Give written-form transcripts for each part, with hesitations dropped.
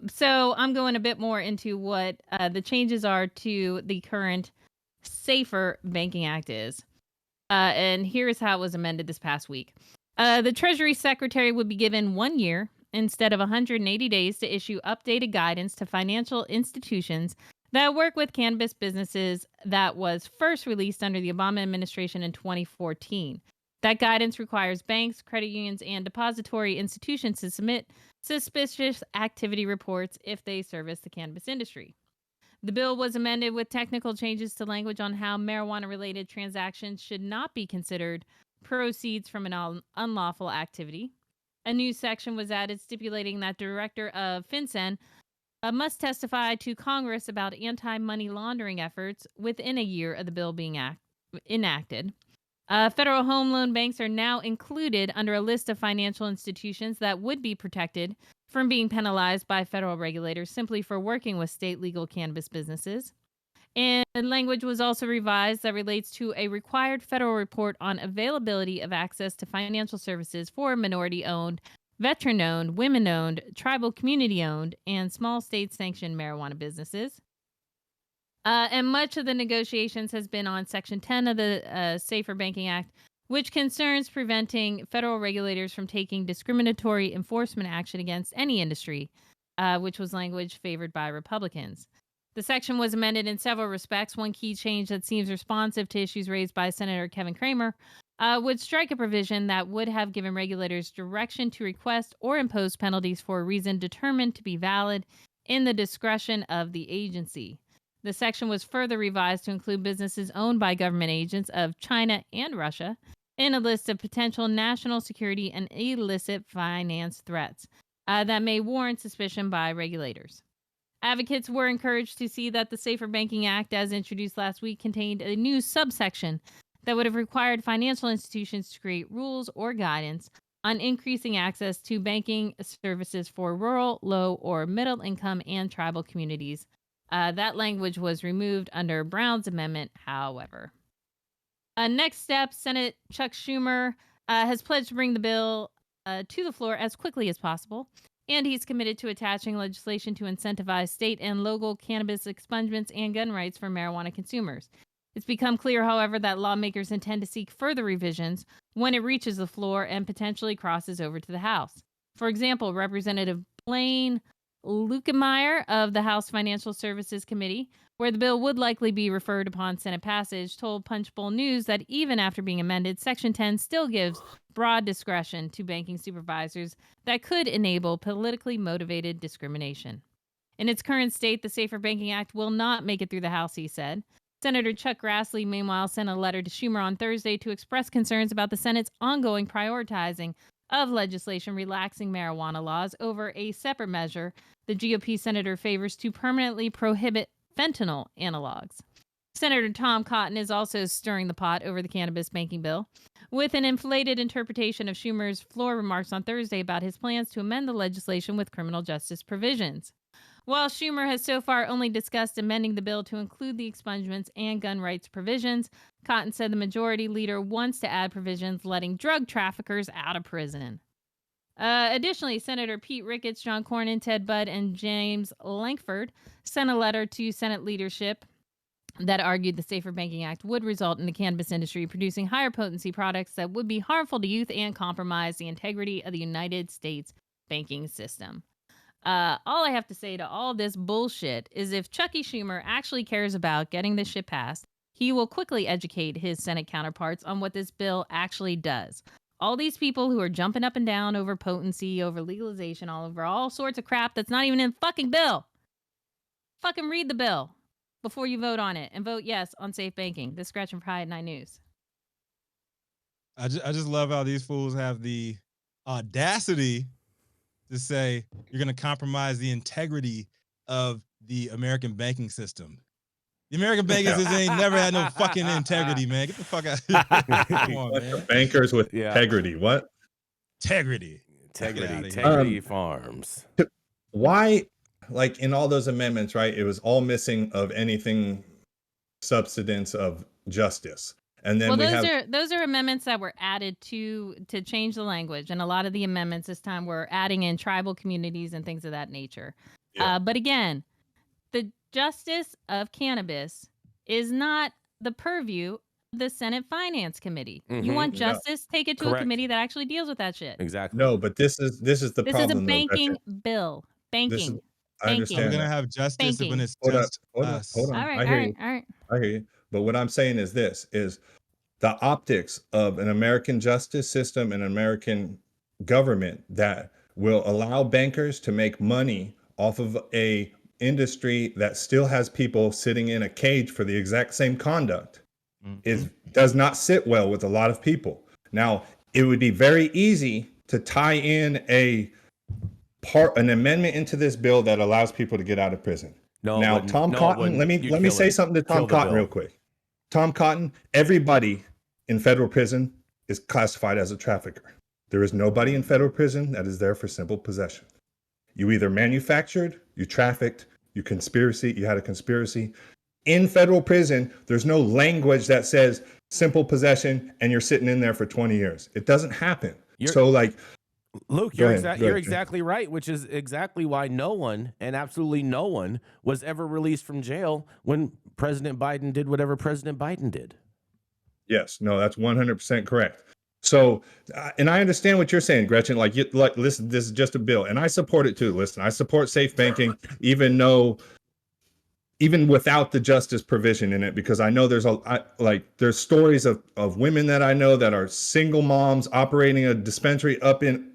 So I'm going a bit more into what the changes are to the current Safer Banking Act is. And here's how it was amended this past week. The Treasury Secretary would be given 1 year instead of 180 days to issue updated guidance to financial institutions that work with cannabis businesses that was first released under the Obama administration in 2014. That guidance requires banks, credit unions, and depository institutions to submit suspicious activity reports if they service the cannabis industry. The bill was amended with technical changes to language on how marijuana related transactions should not be considered proceeds from an unlawful activity. A new section was added stipulating that Director of FinCEN must testify to Congress about anti money laundering efforts within a year of the bill being enacted. Federal home loan banks are now included under a list of financial institutions that would be protected from being penalized by federal regulators simply for working with state legal cannabis businesses. And language was also revised that relates to a required federal report on availability of access to financial services for minority owned, veteran owned, women owned, tribal community owned, and small state sanctioned marijuana businesses. And much of the negotiations has been on Section 10 of the Safer Banking Act, which concerns preventing federal regulators from taking discriminatory enforcement action against any industry, which was language favored by Republicans. The section was amended in several respects. One key change that seems responsive to issues raised by Senator Kevin Cramer would strike a provision that would have given regulators direction to request or impose penalties for a reason determined to be valid in the discretion of the agency. The section was further revised to include businesses owned by government agents of China and Russia in a list of potential national security and illicit finance threats that may warrant suspicion by regulators. Advocates were encouraged to see that the Safer Banking Act, as introduced last week, contained a new subsection that would have required financial institutions to create rules or guidance on increasing access to banking services for rural, low, or middle income and tribal communities. That language was removed under Brown's amendment, however. Next step, Senate Chuck Schumer has pledged to bring the bill to the floor as quickly as possible, and he's committed to attaching legislation to incentivize state and local cannabis expungements and gun rights for marijuana consumers. It's become clear, however, that lawmakers intend to seek further revisions when it reaches the floor and potentially crosses over to the House. For example, Representative Blaine Lukemeyer of the House Financial Services Committee, where the bill would likely be referred upon Senate passage, told Punchbowl News that even after being amended, Section 10 still gives broad discretion to banking supervisors that could enable politically motivated discrimination. In its current state, the Safer Banking Act will not make it through the House, he said. Senator Chuck Grassley, meanwhile, sent a letter to Schumer on Thursday to express concerns about the Senate's ongoing prioritizing of legislation relaxing marijuana laws over a separate measure the GOP senator favors to permanently prohibit fentanyl analogs. Senator Tom Cotton is also stirring the pot over the cannabis banking bill, with an inflated interpretation of Schumer's floor remarks on Thursday about his plans to amend the legislation with criminal justice provisions. While Schumer has so far only discussed amending the bill to include the expungements and gun rights provisions, Cotton said the majority leader wants to add provisions letting drug traffickers out of prison. Additionally, Senator Pete Ricketts, John Cornyn, Ted Budd, and James Lankford sent a letter to Senate leadership that argued the Safer Banking Act would result in the cannabis industry producing higher potency products that would be harmful to youth and compromise the integrity of the United States banking system. All I have to say to all this bullshit is if Chucky Schumer actually cares about getting this shit passed, he will quickly educate his Senate counterparts on what this bill actually does. All these people who are jumping up and down over potency, over legalization, over all sorts of crap that's not even in the fucking bill. Fucking read the bill before you vote on it and vote yes on safe banking. This is Gretchen from High at 9 News. I just love how these fools have the audacity to say you're going to compromise the integrity of the American banking system. The American banking system ain't never had no fucking integrity, man. Get the fuck out. Come on, man. Bankers with integrity. What? Integrity. Integrity Farms. Why, like in all those amendments, right? It was all missing of anything substance of justice. And then Well, we have those are amendments that were added to change the language, and a lot of the amendments this time were adding in tribal communities and things of that nature. Yeah. But again, the justice of cannabis is not the purview of the Senate Finance Committee. You want No. justice? Take it to a Correct. committee that actually deals with that shit. Exactly. No, but this is the This is a problem though, banking Gretchen. bill. This is Banking. I How we understand gonna that. have justice when Banking. it's Hold up, just hold on, us? hold All on. right, I all hear right, you. all right. I hear you. But what I'm saying is this is the optics of an American justice system and American government that will allow bankers to make money off of a industry that still has people sitting in a cage for the exact same conduct does not sit well with a lot of people. Now, it would be very easy to tie in an amendment into this bill that allows people to get out of prison. No, it Now, wouldn't. Tom No, it Cotton, wouldn't. let me You'd say kill it. something to Kill Tom the Cotton bill. real quick. Tom Cotton, everybody in federal prison is classified as a trafficker. There is nobody in federal prison that is there for simple possession. You either manufactured, you trafficked, you had a conspiracy. In federal prison, there's no language that says simple possession and you're sitting in there for 20 years. It doesn't happen. Luke, Go you're ahead, you're Jay. exactly right, which is exactly why no one, and absolutely no one, was ever released from jail when President Biden did whatever President Biden did. Yes, no, that's 100% correct. So, and I understand what you're saying, Gretchen. Listen, this is just a bill, and I support it too. Listen, I support safe banking, even without the justice provision in it, because I know there's stories of women that I know that are single moms operating a dispensary up in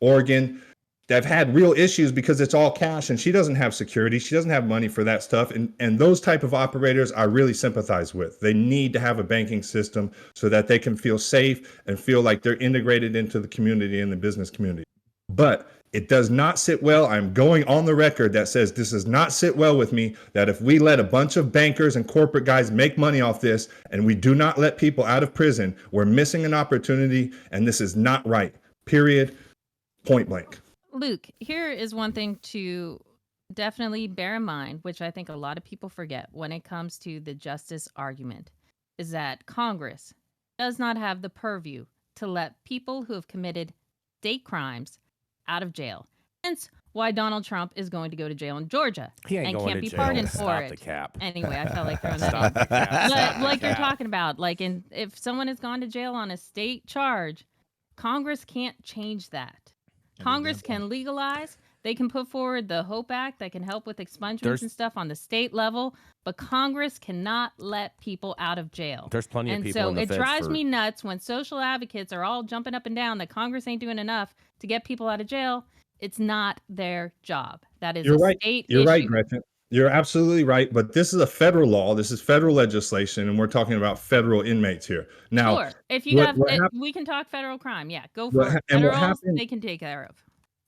Oregon that have had real issues because it's all cash and she doesn't have security. She doesn't have money for that stuff. And those type of operators I really sympathize with. They need to have a banking system so that they can feel safe and feel like they're integrated into the community and the business community. But it does not sit well. I'm going on the record that says this does not sit well with me, that if we let a bunch of bankers and corporate guys make money off this and we do not let people out of prison, we're missing an opportunity and this is not right. Period. Point blank. Luke, here is one thing to definitely bear in mind, which I think a lot of people forget when it comes to the justice argument, is that Congress does not have the purview to let people who have committed state crimes out of jail. Hence why Donald Trump is going to go to jail in Georgia He ain't and going can't to be jail. pardoned for Stop it. the cap. Anyway, I felt like throwing that Stop in. the cap. Stop But the like you're cap. talking about, if someone has gone to jail on a state charge, Congress can't change that. Congress can legalize. They can put forward the HOPE Act that can help with expungements and stuff on the state level, but Congress cannot let people out of jail. There's plenty of And people so in the it feds drives for- me nuts when social advocates are all jumping up and down that Congress ain't doing enough to get people out of jail. It's not their job. That is You're a right. state You're issue. right, Gretchen. You're absolutely right. But this is a federal law. This is federal legislation, and we're talking about federal inmates here. Now, Sure. If you what we can talk federal crime. Yeah, go What for ha- it. and what Federals, happened- they can take care of.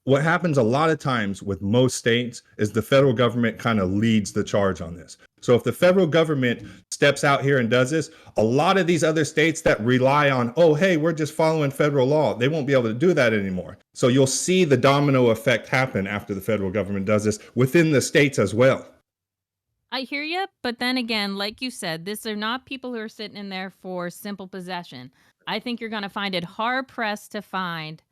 what happens a lot of times with most states is the federal government kind of leads the charge on this. So if the federal government steps out here and does this, a lot of these other states that rely on, oh, hey, we're just following federal law, they won't be able to do that anymore. So you'll see the domino effect happen after the federal government does this within the states as well. I hear you, but then again, like you said, these are not people who are sitting in there for simple possession. I think you're going to find it hard pressed to find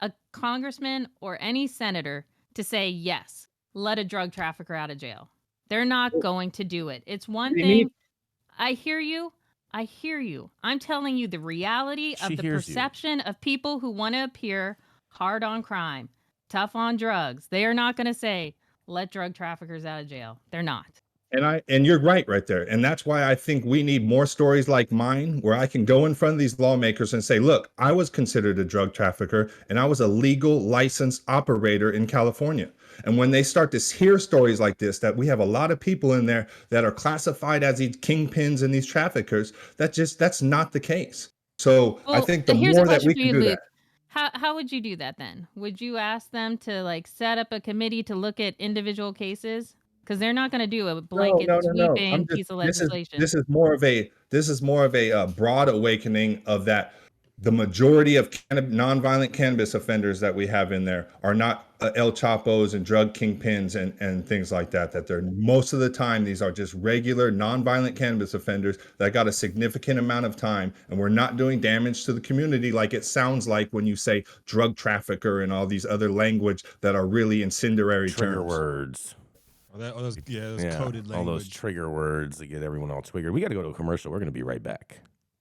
a congressman or any senator to say, yes, let a drug trafficker out of jail. They're not going to do it. It's one You thing. need- I hear you. I hear you. I'm telling you the reality She of the hears you. perception of people who want to appear hard on crime, tough on drugs. They are not going to say, let drug traffickers out of jail. They're not. And you're right there. And that's why I think we need more stories like mine where I can go in front of these lawmakers and say, look, I was considered a drug trafficker and I was a legal licensed operator in California. And when they start to hear stories like this, that we have a lot of people in there that are classified as these kingpins and these traffickers, that's not the case. So I think the here's a more that question we for can you, do Luke. that. How would you do that then? Would you ask them to set up a committee to look at individual cases? Because they're not going to do a blanket sweeping piece of legislation. This is more of a broad awakening of that. the majority of nonviolent cannabis offenders that we have in there are not El Chapos and drug kingpins and things like that. That they're most of the time, these are just regular nonviolent cannabis offenders that got a significant amount of time, and we're not doing damage to the community like it sounds like when you say drug trafficker and all these other language that are really incendiary Trigger terms. words. Those coded language. All those trigger words that get everyone all triggered. We got to go to a commercial. We're going to be right back.